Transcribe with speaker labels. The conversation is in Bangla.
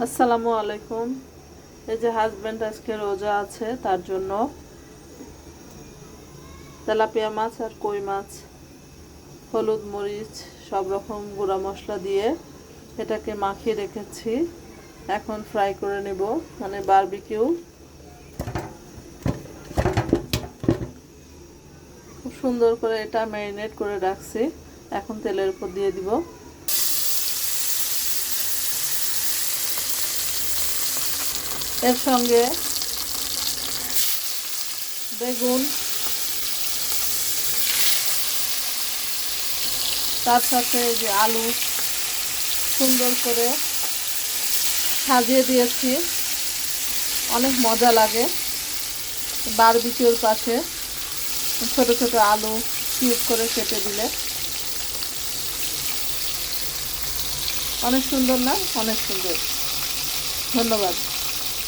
Speaker 1: আসসালামু আলাইকুম। এই যে হাজবেন্ড আজকে রোজা আছে, তার জন্য তেলাপিয়া মাছ আর কই মাছ হলুদ মরিচ সব রকম গুঁড়া মশলা দিয়ে এটাকে মাখিয়ে রেখেছি। এখন ফ্রাই করে নেব, মানে বারবিকিউ। খুব সুন্দর করে এটা ম্যারিনেট করে রাখছি। এখন তেলের উপর দিয়ে দিব। এর সঙ্গে বেগুন, তার সাথে যে আলু সুন্দর করে সাজিয়ে দিয়েছি। অনেক মজা লাগে বারবিকিউর পাশে ছোট ছোট আলু কিউব করে কেটে দিলে। অনেক সুন্দর না? অনেক সুন্দর। ধন্যবাদ।